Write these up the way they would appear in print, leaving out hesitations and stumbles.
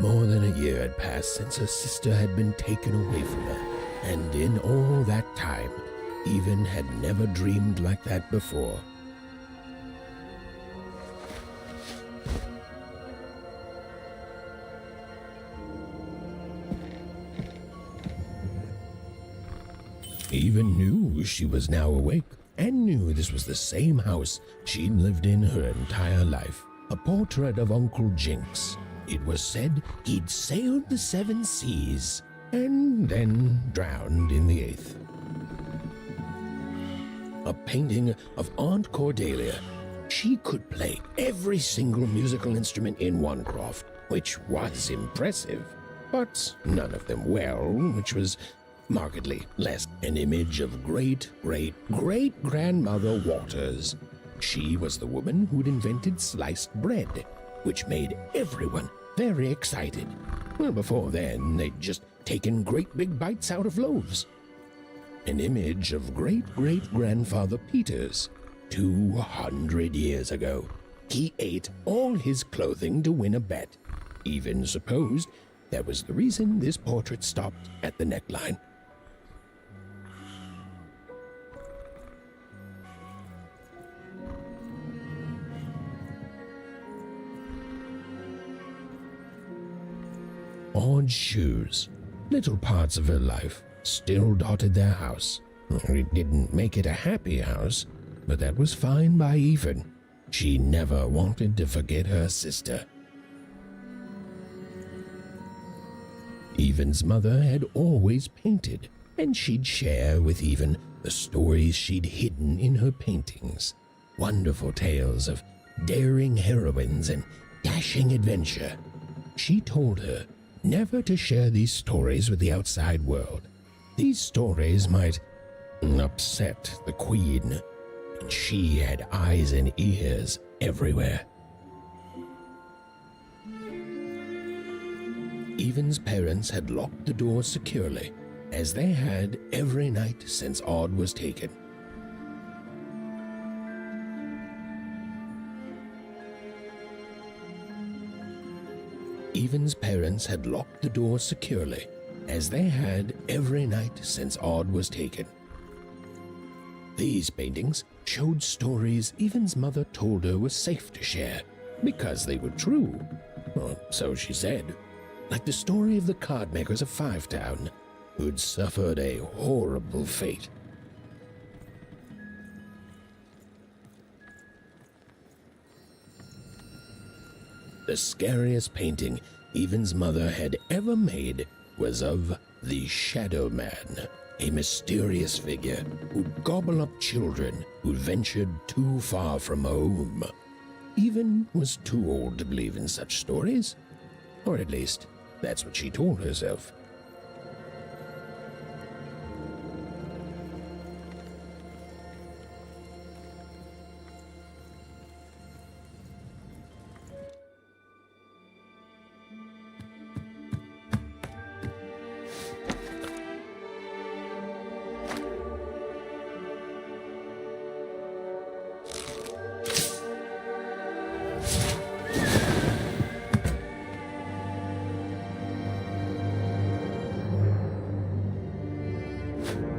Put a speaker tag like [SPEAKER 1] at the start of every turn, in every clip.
[SPEAKER 1] More than a year had passed since her sister had been taken away from her, and in all that time, Even had never dreamed like that before. Even knew she was now awake, and knew this was the same house she'd lived in her entire life. A portrait of Uncle Jinx. It was said he'd sailed the 7 seas and then drowned in the 8th. A painting of Aunt Cordelia. She could play every single musical instrument in one croft, which was impressive, but none of them well, which was markedly less. An image of great-great-great-grandmother Waters. She was the woman who'd invented sliced bread, which made everyone very excited. Well, before then, they'd just taken great big bites out of loaves. An image of great-great-grandfather Peters. 200 years ago, he ate all his clothing to win a bet. Even supposed that was the reason this portrait stopped at the neckline. Odd shoes. Little parts of her life still dotted their house. It didn't make it a happy house, but that was fine by Even. She never wanted to forget her sister. Even's mother had always painted, and she'd share with Even the stories she'd hidden in her paintings. Wonderful tales of daring heroines and dashing adventure. She told her never to share these stories with the outside world. These stories might upset the Queen, and she had eyes and ears everywhere. Even's parents had locked the doors securely, as they had every night since Odd was taken. Even's parents had locked the door securely, as they had every night since Odd was taken. These paintings showed stories Even's mother told her was safe to share, because they were true. Or so she said. Like the story of the cardmakers of Fivetown, who'd suffered a horrible fate. The scariest painting Even's mother had ever made was of the Shadow Man, a mysterious figure who'd gobble up children who'd ventured too far from home. Even was too old to believe in such stories, or at least that's what she told herself.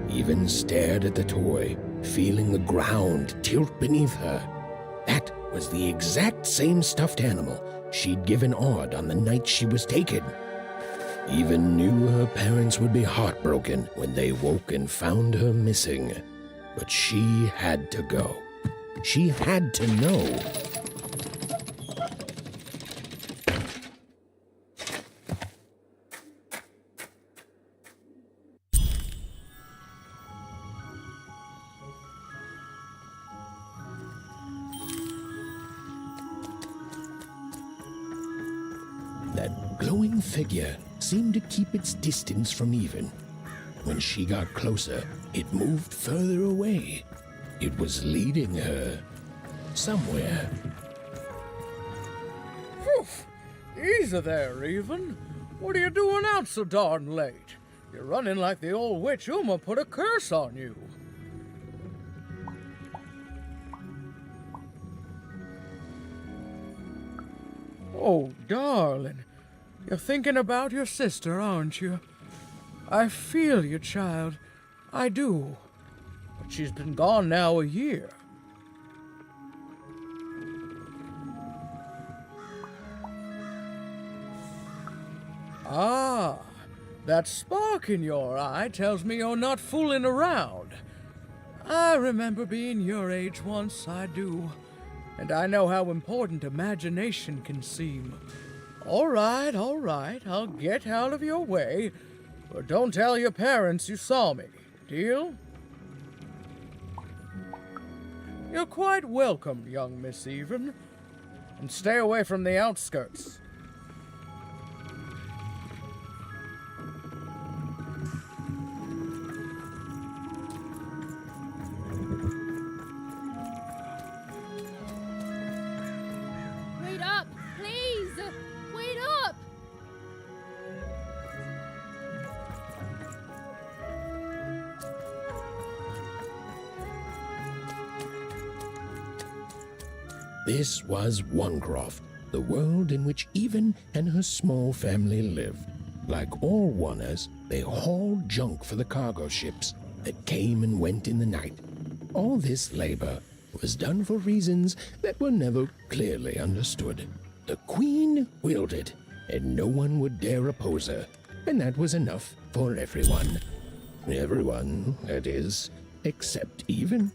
[SPEAKER 1] Even stared at the toy, feeling the ground tilt beneath her. That was the exact same stuffed animal she'd given Odd on the night she was taken. Even knew her parents would be heartbroken when they woke and found her missing. But she had to go. She had to know. That glowing figure seemed to keep its distance from Even. When she got closer, it moved further away. It was leading her somewhere.
[SPEAKER 2] Phew! Easy there, Even. What are you doing out so darn late? You're running like the old witch Uma put a curse on you. Oh, darling, You're thinking about your sister, aren't you? I feel you, child. I do. But she's been gone now a year. Ah, that spark in your eye tells me you're not fooling around. I remember being your age once, I do. And I know how important imagination can seem. All right, I'll get out of your way. But don't tell your parents you saw me. Deal? You're quite welcome, young Miss Even. And stay away from the outskirts.
[SPEAKER 3] Wait up, please! Wait up!
[SPEAKER 1] This was Onecroft, the world in which Even and her small family lived. Like all Oners, they hauled junk for the cargo ships that came and went in the night. All this labor was done for reasons that were never clearly understood. The Queen willed it, and no one would dare oppose her, and that was enough for everyone. Everyone, that is, except Even.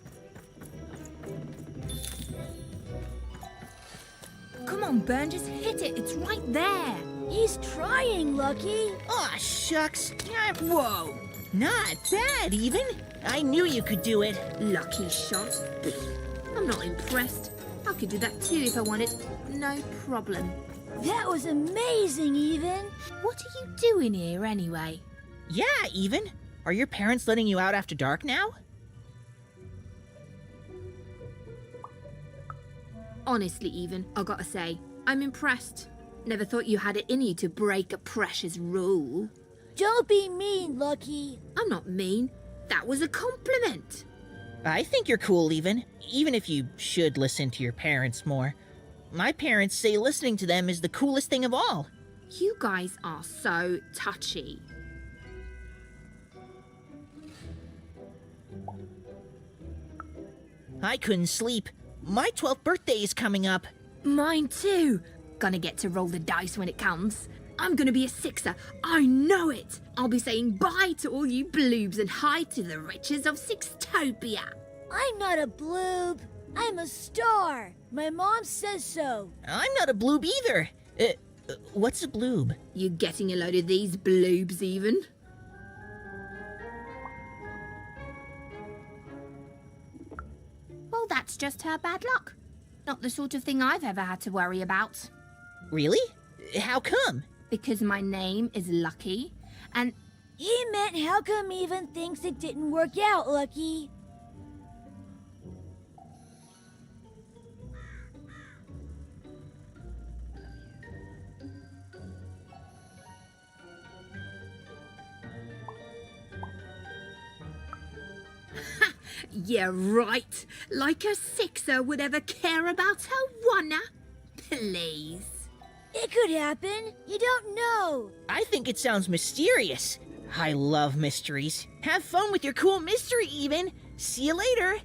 [SPEAKER 4] Come on, Ben, just hit it. It's right there.
[SPEAKER 5] He's trying, Lucky.
[SPEAKER 6] Aw, shucks.
[SPEAKER 4] Whoa.
[SPEAKER 6] Not bad, Even. I knew you could do it.
[SPEAKER 4] Lucky shot. I'm not impressed. I could do that too if I wanted. No problem.
[SPEAKER 5] That was amazing, Even.
[SPEAKER 4] What are you doing here anyway?
[SPEAKER 6] Yeah, Even. Are your parents letting you out after dark now?
[SPEAKER 4] Honestly, Even, I gotta say, I'm impressed. Never thought you had it in you to break a precious rule.
[SPEAKER 5] Don't be mean, Lucky.
[SPEAKER 4] I'm not mean. That was a compliment.
[SPEAKER 6] I think you're cool, Even if you should listen to your parents more. My parents say listening to them is the coolest thing of all.
[SPEAKER 4] You guys are so touchy.
[SPEAKER 6] I couldn't sleep. My 12th birthday is coming up.
[SPEAKER 4] Mine too. Gonna get to roll the dice when it comes. I'm gonna be a sixer. I know it. I'll be saying bye to all you bloobs and hi to the riches of Sixtopia.
[SPEAKER 5] I'm not a bloob. I'm a star. My mom says so.
[SPEAKER 6] I'm not a bloob either. What's a bloob?
[SPEAKER 4] You getting a load of these bloobs, Even? Well, that's just her bad luck. Not the sort of thing I've ever had to worry about.
[SPEAKER 6] Really? How come?
[SPEAKER 4] Because my name is Lucky, and
[SPEAKER 5] He meant how come Even thinks it didn't work out, Lucky?
[SPEAKER 4] yeah, right. Like a sixer would ever care about her oneer. Please.
[SPEAKER 5] It could happen. You don't know.
[SPEAKER 6] I think it sounds mysterious. I love mysteries. Have fun with your cool mystery, Even. See you later.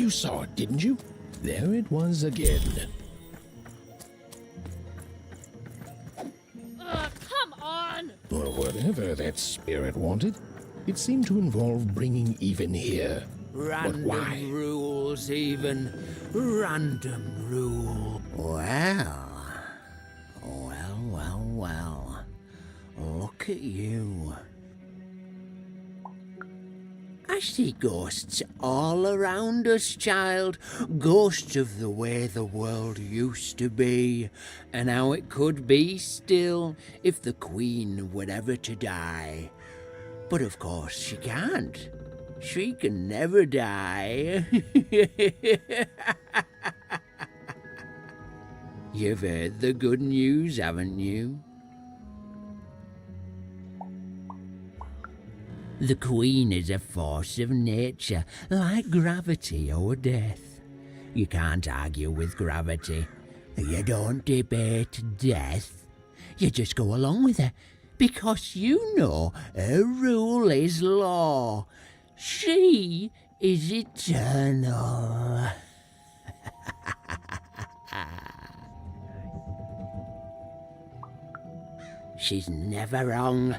[SPEAKER 1] You saw it, didn't you? There it was again.
[SPEAKER 3] Come on!
[SPEAKER 1] Or whatever that spirit wanted. It seemed to involve bringing Even here.
[SPEAKER 7] Random
[SPEAKER 1] why?
[SPEAKER 7] rules, even. Random rule. Well. Look at you. I see ghosts all around us, child. Ghosts of the way the world used to be, and how it could be still if the Queen were ever to die. But of course she can't. She can never die. You've heard the good news, haven't you? The Queen is a force of nature, like gravity or death. You can't argue with gravity. You don't debate death. You just go along with her, because you know her rule is law. She is eternal. She's never wrong.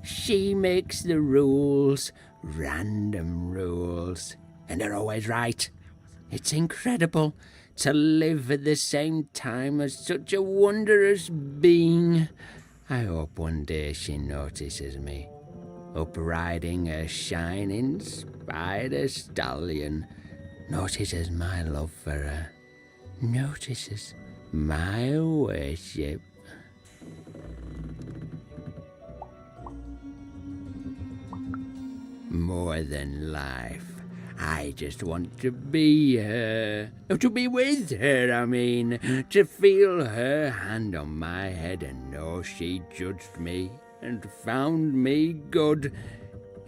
[SPEAKER 7] She makes the rules, random rules, and they're always right. It's incredible to live at the same time as such a wondrous being. I hope one day she notices me, up riding a shining spider stallion, notices my love for her, notices my worship. More than life. I just want to be her. To be with her, I mean. To feel her hand on my head and know she judged me and found me good.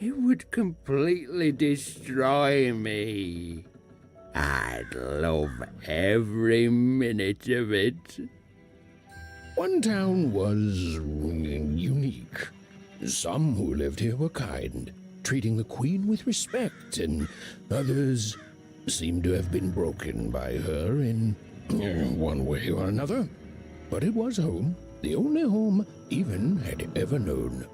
[SPEAKER 7] It would completely destroy me. I'd love every minute of it.
[SPEAKER 1] One town was unique. Some who lived here were kind, treating the Queen with respect, and others seemed to have been broken by her in one way or another. But it was home, the only home Even had ever known.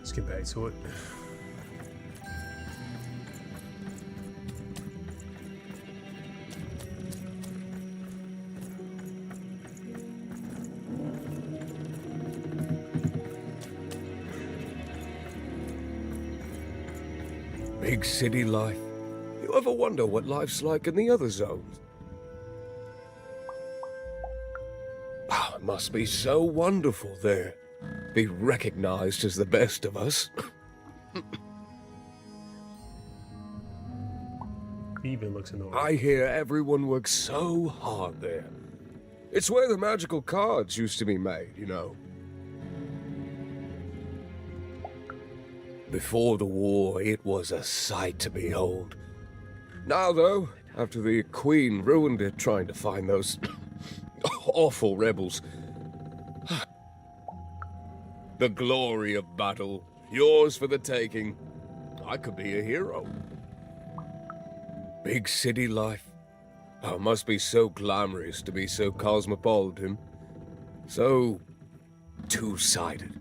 [SPEAKER 8] Let's get back to it.
[SPEAKER 9] Big city life. You ever wonder what life's like in the other zones? Oh, it must be so wonderful there. Be recognized as the best of us.
[SPEAKER 8] Even looks annoyed.
[SPEAKER 9] I hear everyone works so hard there. It's where the magical cards used to be made, you know. Before the war, it was a sight to behold. Now, though, after the Queen ruined it trying to find those awful rebels, the glory of battle, yours for the taking. I could be a hero. Big city life. Oh, it must be so glamorous to be so cosmopolitan. So two-sided.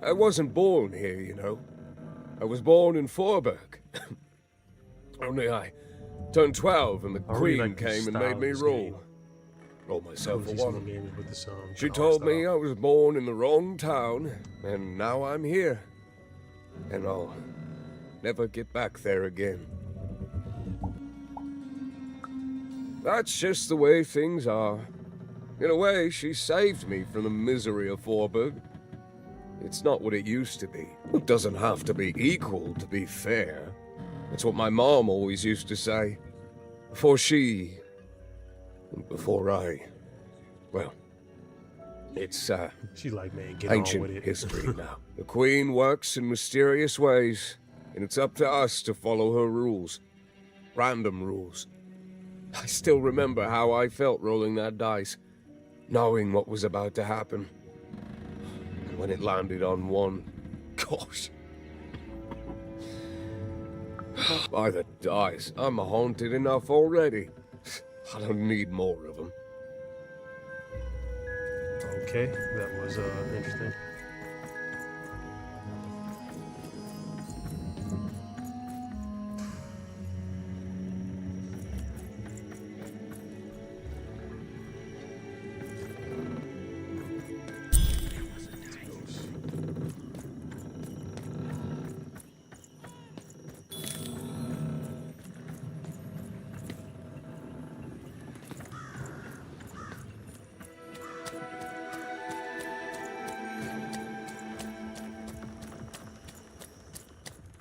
[SPEAKER 9] I wasn't born here, you know. I was born in Forberg. Only I turned 12 and the Queen came and made me rule. Roll myself a one. She told me I was born in the wrong town, and now I'm here. And I'll never get back there again. That's just the way things are. In a way, she saved me from the misery of Forberg. It's not what it used to be. It doesn't have to be equal to be fair. That's what my mom always used to say. Before she... before I... well... it's,
[SPEAKER 8] She's like, man, get on with
[SPEAKER 9] ancient
[SPEAKER 8] it.
[SPEAKER 9] history now. The Queen works in mysterious ways, and it's up to us to follow her rules. Random rules. I still remember how I felt rolling that dice, knowing what was about to happen. And when it landed on one, gosh. By the dice, I'm haunted enough already. I don't need more of them.
[SPEAKER 8] Okay, that was interesting.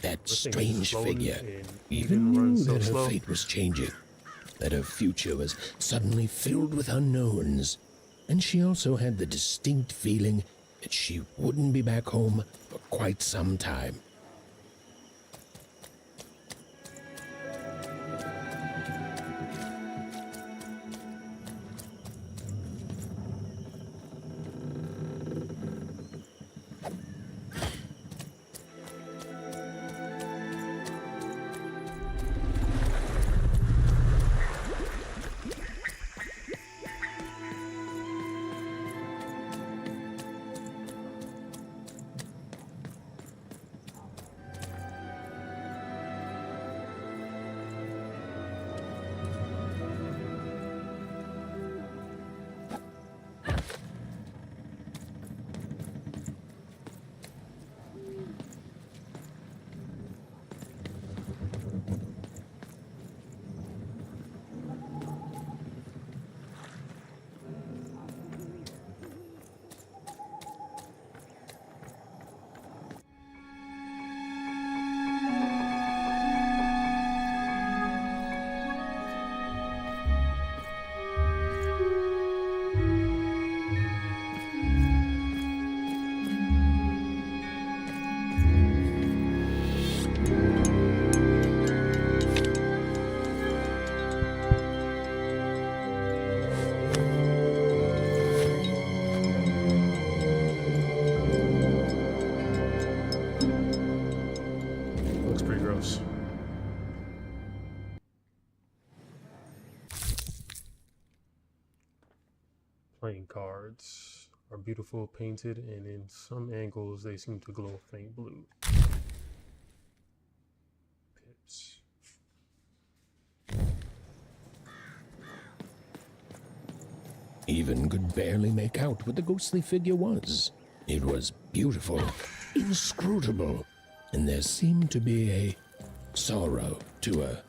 [SPEAKER 1] That
[SPEAKER 8] This thing is
[SPEAKER 1] strange
[SPEAKER 8] slowly
[SPEAKER 1] figure
[SPEAKER 8] and
[SPEAKER 1] even
[SPEAKER 8] runs
[SPEAKER 1] knew
[SPEAKER 8] so
[SPEAKER 1] that her
[SPEAKER 8] slow.
[SPEAKER 1] fate was changing, that her future was suddenly filled with unknowns, and she also had the distinct feeling that she wouldn't be back home for quite some time.
[SPEAKER 8] Looks pretty gross. Playing cards are beautiful painted, and in some angles they seem to glow faint blue. Pips.
[SPEAKER 1] Even could barely make out what the ghostly figure was. It was beautiful, inscrutable, and there seemed to be a sorrow to her.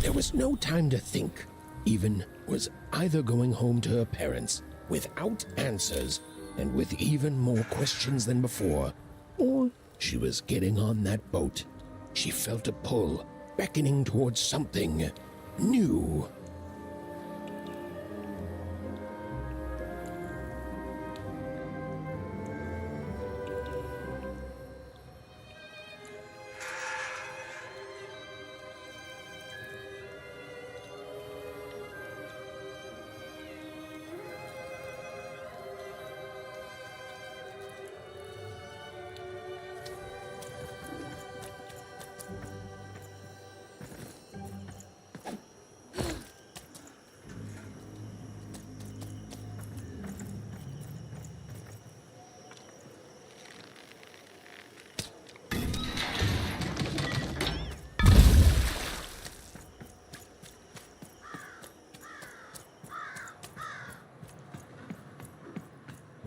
[SPEAKER 1] There was no time to think. Even was either going home to her parents without answers and with even more questions than before, or she was getting on that boat. She felt a pull, beckoning towards something new.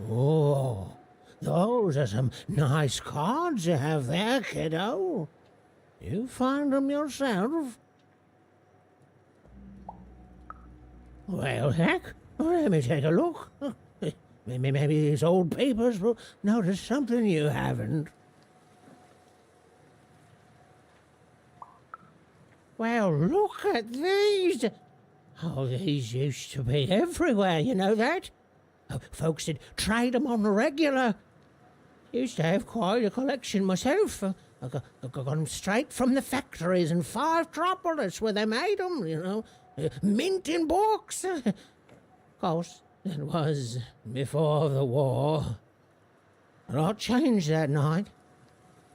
[SPEAKER 10] Oh, those are some nice cards you have there, kiddo. You find them yourself? Well, heck, let me take a look. Maybe these old papers will notice something you haven't. Well, look at these. Oh, these used to be everywhere, you know that? Folks would trade 'em on the regular. Used to have quite a collection myself. I got 'em straight from the factories in 5 Tropolis where they made 'em, you know. Mint in books. Of course, that was before the war. A lot changed that night.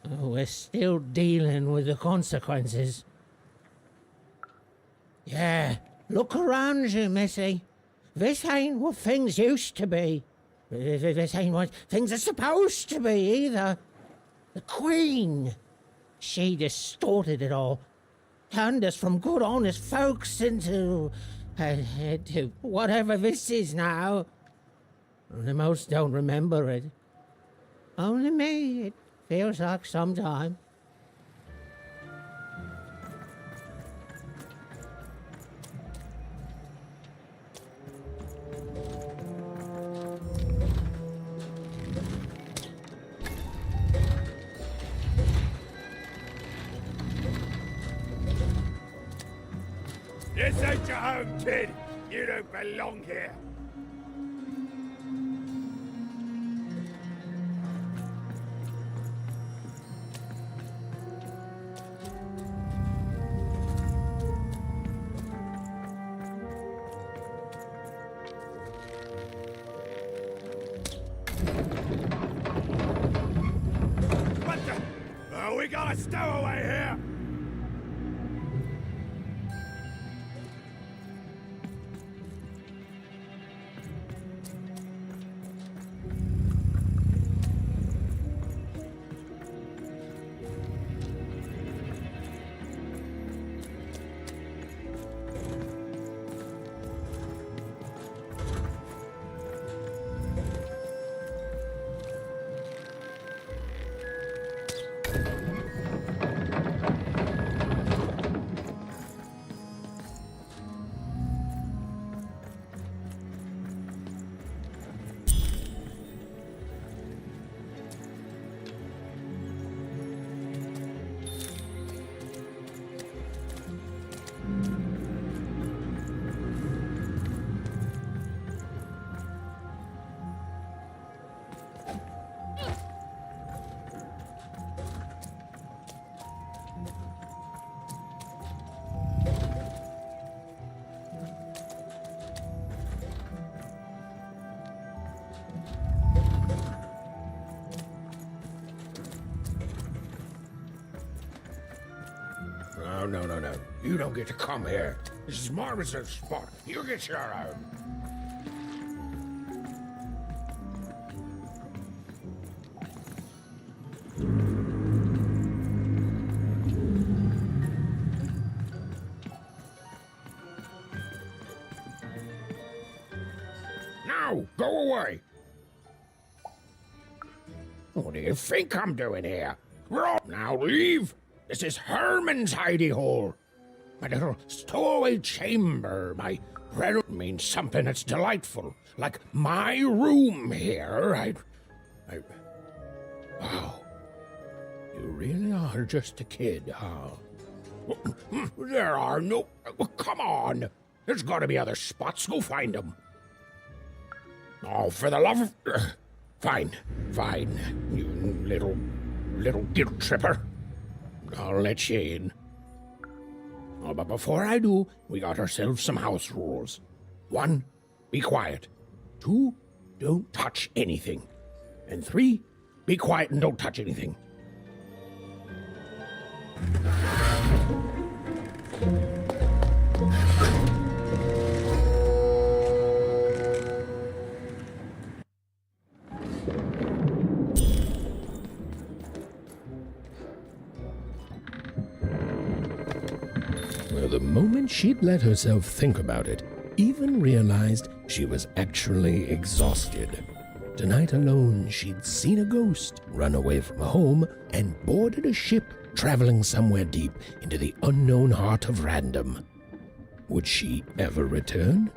[SPEAKER 10] We're still dealing with the consequences. Yeah, look around you, Missy. This ain't what things used to be. This ain't what things are supposed to be, either. The Queen, she distorted it all. Turned us from good, honest folks into whatever this is now. The most don't remember it. Only me, it feels like sometime.
[SPEAKER 11] This ain't your home, kid. You don't belong here. What the? Oh, we got a stowaway here.
[SPEAKER 1] No. You don't get to come here. This is my reserved spot. You get your own. Now, go away. What do you think I'm doing here? Now leave. This is Herman's hidey hole. My little stowaway chamber. My present means something that's delightful. Like my room here. Wow. You really are just a kid, huh? There are no... Come on! There's got to be other spots. Go find them. Oh, for the love of... Fine, you little guilt tripper. I'll let you in. Oh, but before I do, we got ourselves some house rules. 1, be quiet. 2, don't touch anything. And 3, be quiet and don't touch anything. Well, the moment she'd let herself think about it, Even realized she was actually exhausted. Tonight alone, she'd seen a ghost, run away from home, and boarded a ship traveling somewhere deep into the unknown heart of random. Would she ever return?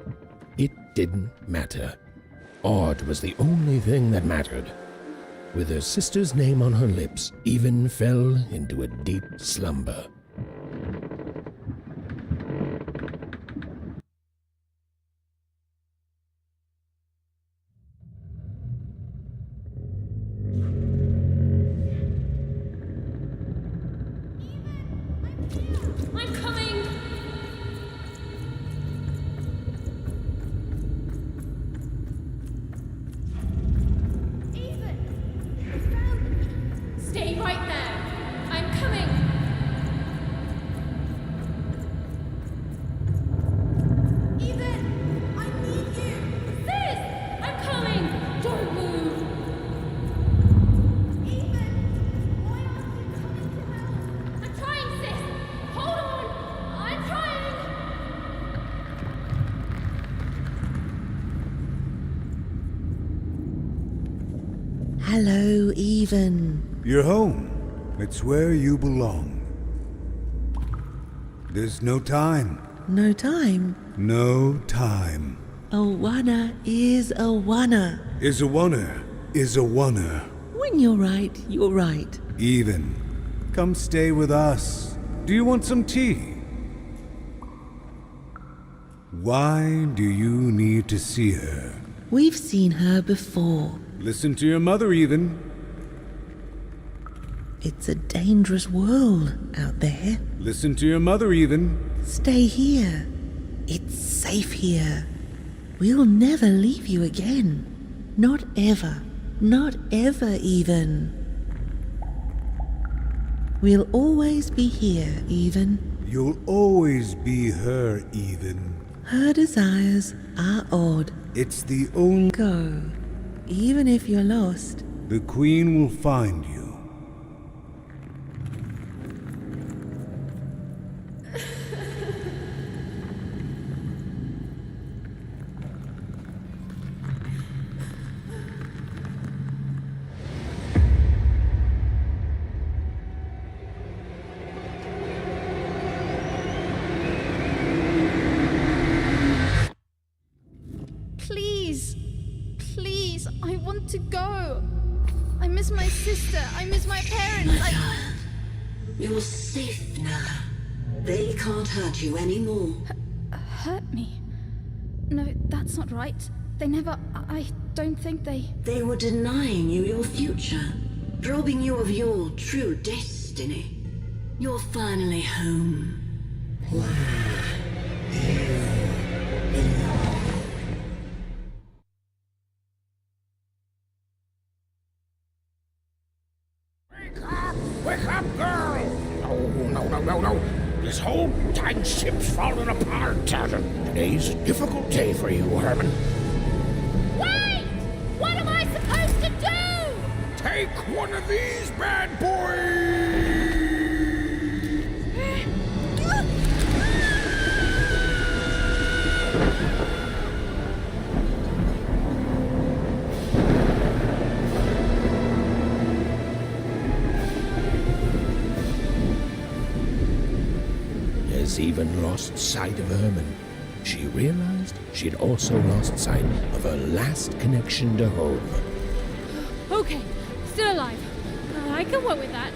[SPEAKER 1] It didn't matter. Odd was the only thing that mattered. With her sister's name on her lips, Even fell into a deep slumber.
[SPEAKER 3] I'm coming! Stay right there! I'm coming! Ethan! I need you! Sis! I'm coming! Don't move! Ethan! Why aren't you coming to help? I'm trying, sis! Hold on! I'm trying!
[SPEAKER 12] Hello, Even.
[SPEAKER 11] You're home. It's where you belong. There's no time.
[SPEAKER 12] No time.
[SPEAKER 11] No time.
[SPEAKER 12] A wanna is a wanna.
[SPEAKER 11] Is a wonner. Is a wonner.
[SPEAKER 12] When you're right, you're right.
[SPEAKER 11] Even. Come stay with us. Do you want some tea? Why do you need to see her?
[SPEAKER 12] We've seen her before.
[SPEAKER 11] Listen to your mother, Even.
[SPEAKER 12] It's a dangerous world out there.
[SPEAKER 11] Listen to your mother, Even.
[SPEAKER 12] Stay here. It's safe here. We'll never leave you again. Not ever. Not ever, Even. We'll always be here, Even.
[SPEAKER 11] You'll always be her, Even.
[SPEAKER 12] Her desires are odd.
[SPEAKER 11] It's the only...
[SPEAKER 12] Go. Even if you're lost.
[SPEAKER 11] The Queen will find you.
[SPEAKER 3] Please, please, I want to go. I miss my sister. I miss my parents.
[SPEAKER 13] You're safe now. They can't hurt you anymore.
[SPEAKER 3] Hurt me? No, that's not right. They never. I don't think they.
[SPEAKER 13] They were denying you your future, robbing you of your true destiny. You're finally home.
[SPEAKER 1] Wake up, girl! No. This whole time ship's falling apart. Today's a difficult day for you, Herman.
[SPEAKER 3] Wait! What am I supposed to do?
[SPEAKER 1] Take one of these bad boys! As Even lost sight of Herman, she realized she'd also lost sight of her last connection to home.
[SPEAKER 3] Okay, still alive. I can work with that.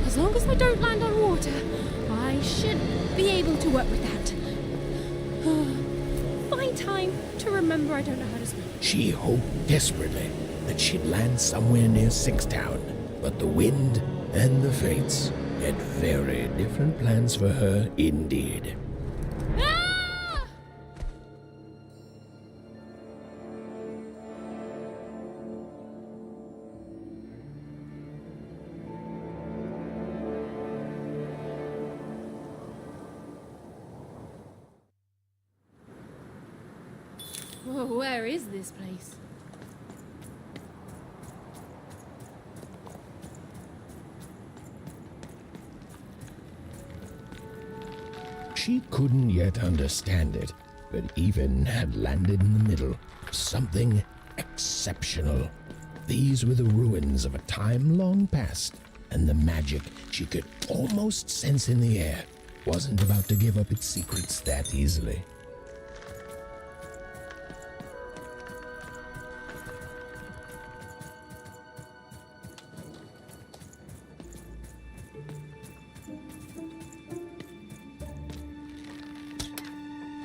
[SPEAKER 3] As long as I don't land on water, I
[SPEAKER 14] work with that. Find time to remember I don't know how to swim.
[SPEAKER 1] She hoped desperately that she'd land somewhere near Sixtown, but the wind and the fates had very different plans for her indeed.
[SPEAKER 14] Whoa, where is this place?
[SPEAKER 1] She couldn't yet understand it, but Even had landed in the middle of something exceptional. These were the ruins of a time long past, and the magic she could almost sense in the air wasn't about to give up its secrets that easily.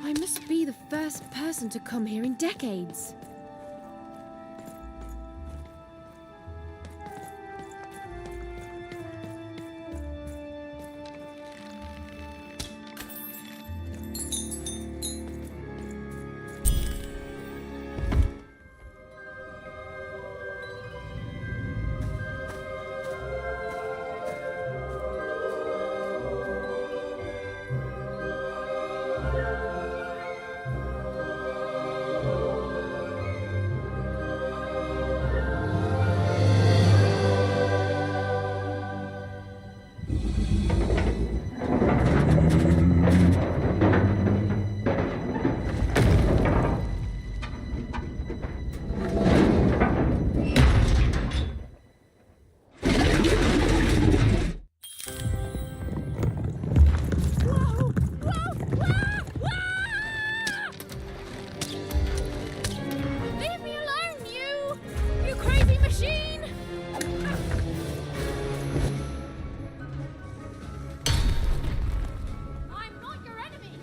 [SPEAKER 14] I must be the first person to come here in decades.
[SPEAKER 3] Leave me alone, you crazy machine! I'm not your enemy.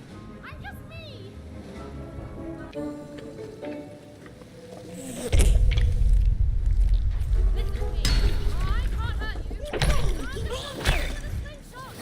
[SPEAKER 3] I'm just me. Listen to me. I can't hurt you. I'm the one with the slingshot.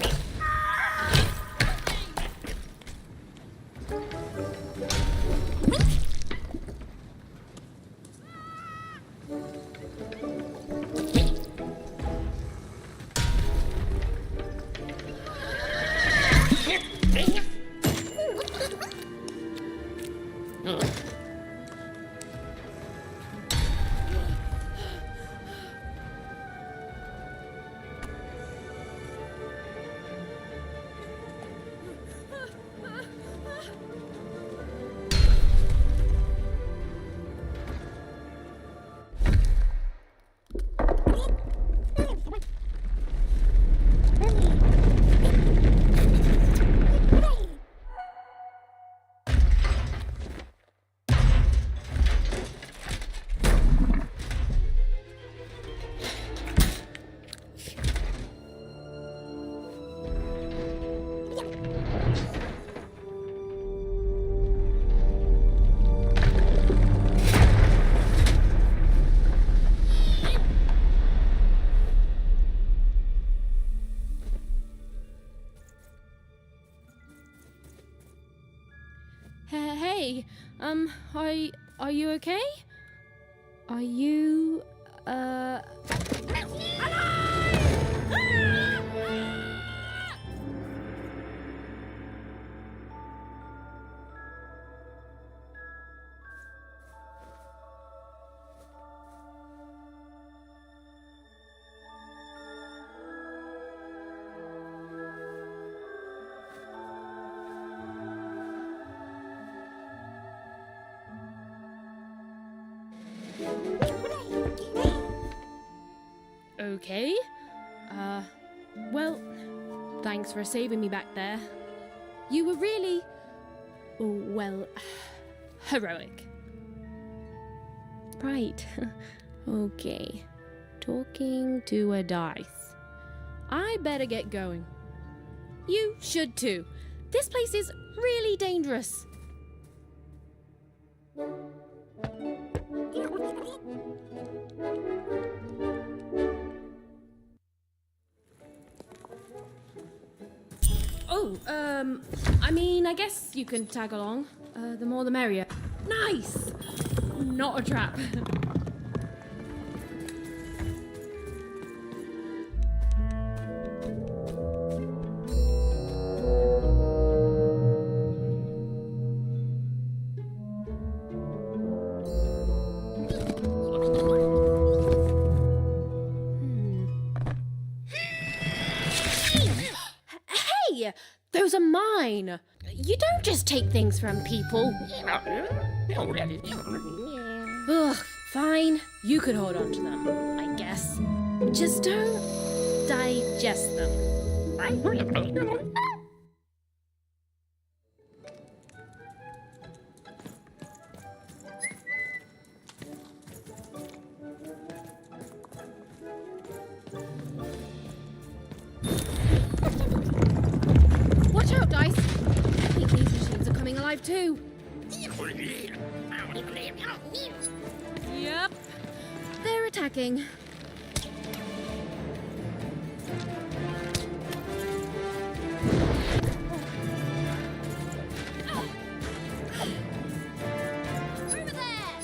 [SPEAKER 14] Hey, are you okay? Are you, okay? Well, thanks for saving me back there. You were really, well, heroic. Right. Okay. Talking to a dice. I better get going. You should too. This place is really dangerous. Oh, I mean, I guess you can tag along. The more the merrier. Nice! Not a trap. Hey! Those are mine! You don't just take things from people. Ugh, fine. You could hold on to them, I guess. Just don't digest them. Watch out, Dice! I think these machines are coming alive too. Yep. They're attacking. Over there!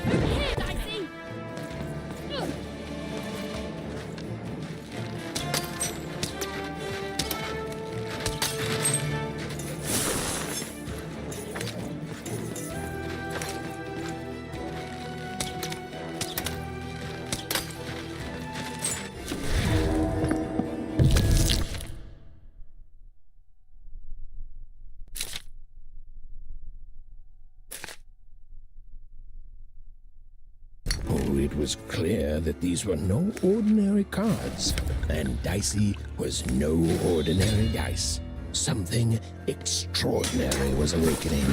[SPEAKER 14] Over here, Dicey! Ugh.
[SPEAKER 1] Oh, it was clear that these were no ordinary cards, and Dicey was no ordinary dice. Something extraordinary was awakening.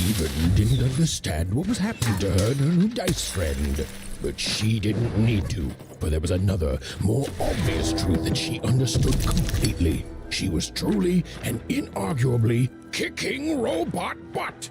[SPEAKER 1] Even didn't understand what was happening to her and her new dice friend. But she didn't need to, for there was another, more obvious truth that she understood completely. She was truly and inarguably kicking robot butt.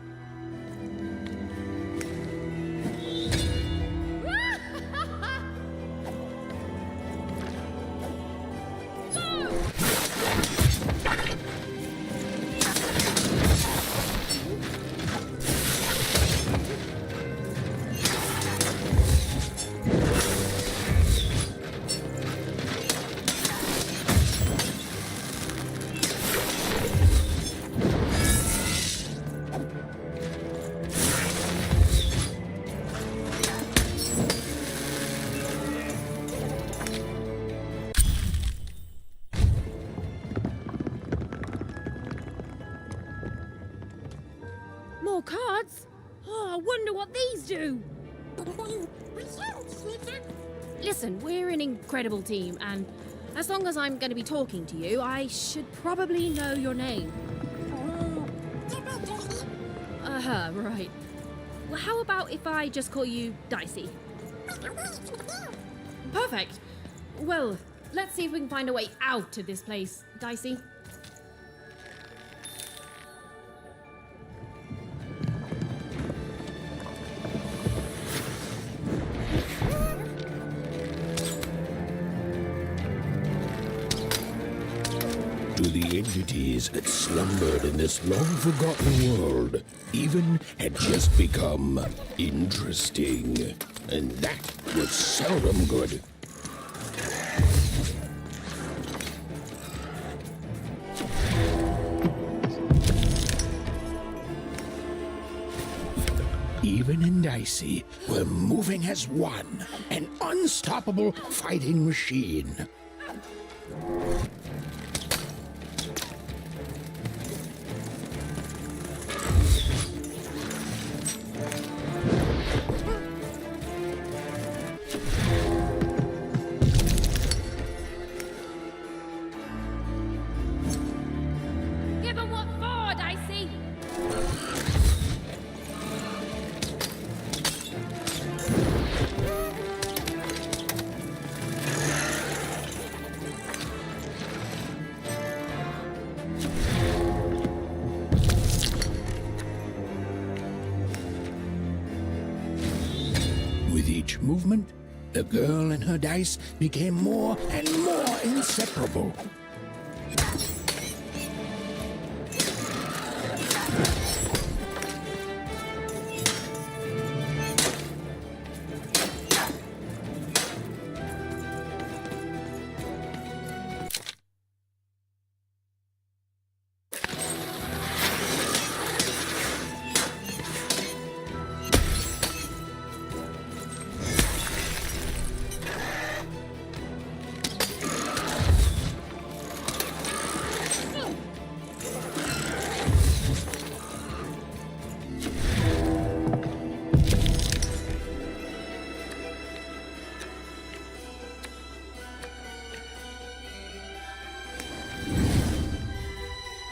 [SPEAKER 14] More cards? Oh, I wonder what these do. Listen, we're an incredible team, and as long as I'm going to be talking to you, I should probably know your name. Right. Well, how about if I just call you Dicey? Perfect. Well, let's see if we can find a way out of this place, Dicey.
[SPEAKER 1] To the entities that slumbered in this long-forgotten world, even had just become interesting. And that was seldom good. Even and Dicey were moving as one, an unstoppable fighting machine. With each movement, the girl and her dice became more and more inseparable.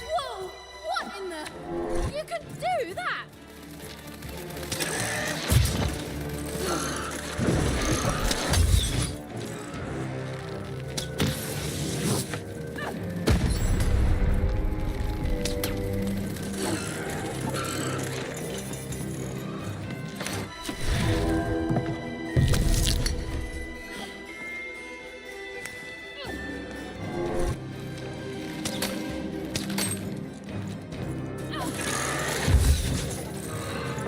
[SPEAKER 14] Whoa! What in the... You could do that!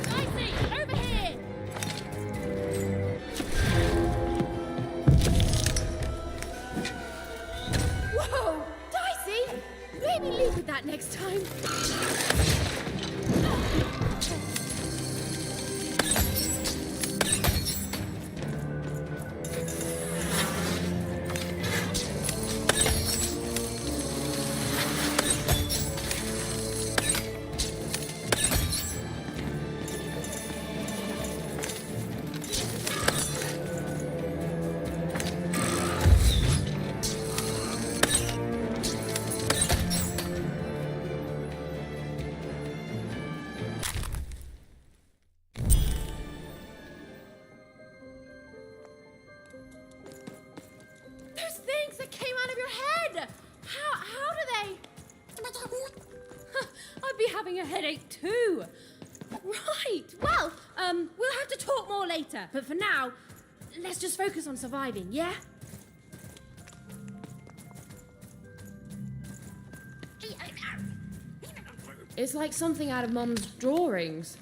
[SPEAKER 14] Dicey, over here! Whoa! Dicey! Maybe leave with that next time. Those things that came out of your head! How do they... I'd be having a headache too. Right, well, we'll have to talk more later. But for now, let's just focus on surviving, yeah? It's like something out of Mum's drawings.